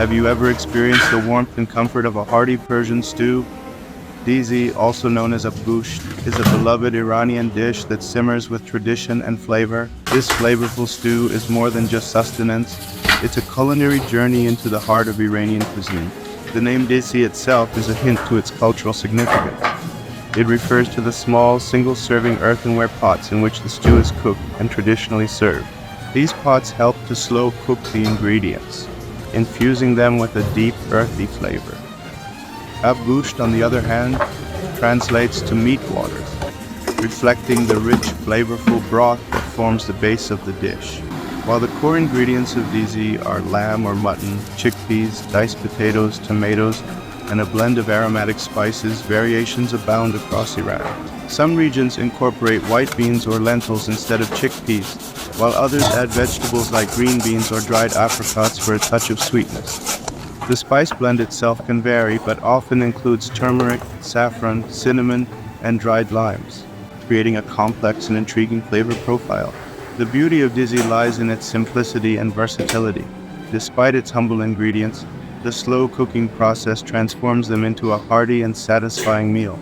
Have you ever experienced the warmth and comfort of a hearty Persian stew? Dizi, also known as Abgoosht, is a beloved Iranian dish that simmers with tradition and flavor. This flavorful stew is more than just sustenance. It's a culinary journey into the heart of Iranian cuisine. The name Dizi itself is a hint to its cultural significance. It refers to the small, single-serving earthenware pots in which the stew is cooked and traditionally served. These pots help to slow cook the ingredients, infusing them with a deep, earthy flavor. Abgoosht, on the other hand, translates to meat waters, reflecting the rich, flavorful broth that forms the base of the dish. While the core ingredients of Dizi are lamb or mutton, chickpeas, diced potatoes, tomatoes, and a blend of aromatic spices, variations abound across Iran. Some regions incorporate white beans or lentils instead of chickpeas, while others add vegetables like green beans or dried apricots for a touch of sweetness. The spice blend itself can vary, but often includes turmeric, saffron, cinnamon, and dried limes, creating a complex and intriguing flavor profile. The beauty of Dizi lies in its simplicity and versatility. Despite its humble ingredients, the slow cooking process transforms them into a hearty and satisfying meal.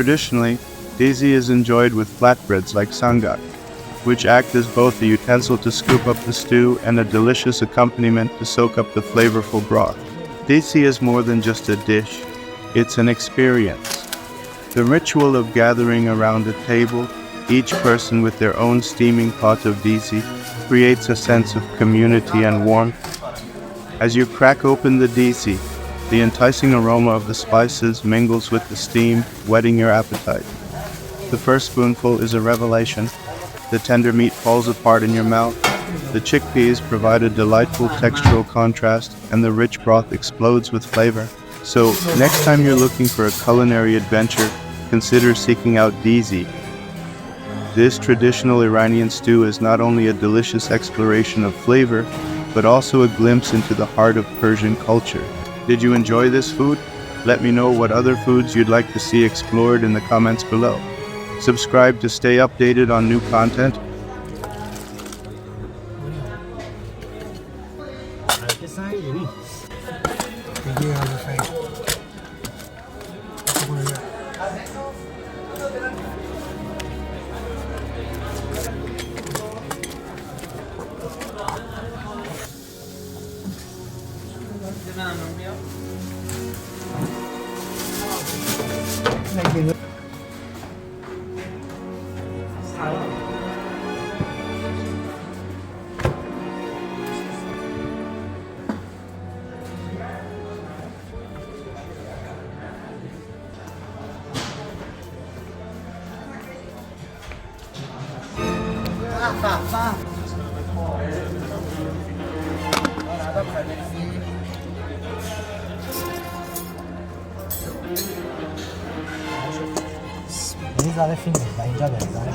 Traditionally, Dizi is enjoyed with flatbreads like sangak, which act as both a utensil to scoop up the stew and a delicious accompaniment to soak up the flavorful broth. Dizi is more than just a dish, it's an experience. The ritual of gathering around a table, each person with their own steaming pot of Dizi, creates a sense of community and warmth. As you crack open the Dizi, the enticing aroma of the spices mingles with the steam, whetting your appetite. The first spoonful is a revelation. The tender meat falls apart in your mouth. The chickpeas provide a delightful textural contrast, and the rich broth explodes with flavor. So, next time you're looking for a culinary adventure, consider seeking out Dizi. This traditional Iranian stew is not only a delicious exploration of flavor, but also a glimpse into the heart of Persian culture. Did you enjoy this food? Let me know what other foods you'd like to see explored in the comments below. Subscribe to stay updated on new content. ذره فیلم و اینجا بریزنش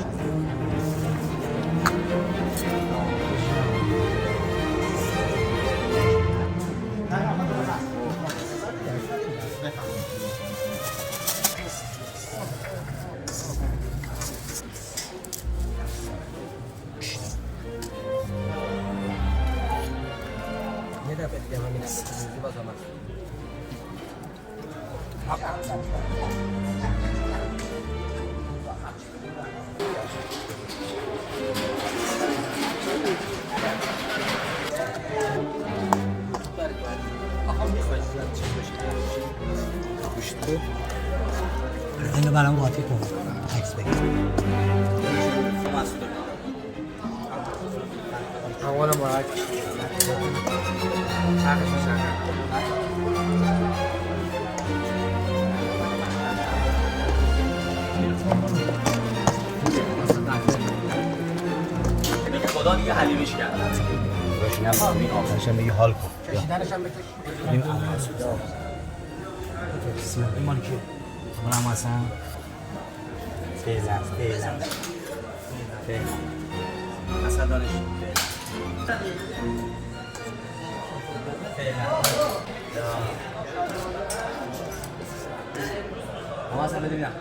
یه دفعه دیگه همین بازم اینو برام قاطی کن عکس بگیر اولا مراد خدا دیگه حلیمش کرد باشینم این آخرش هم بگی حال کن کشیدنش هم بکش این این مال کیه؟ اونم اصلا فعلا اصلا دانش اما اصلا بده بیدم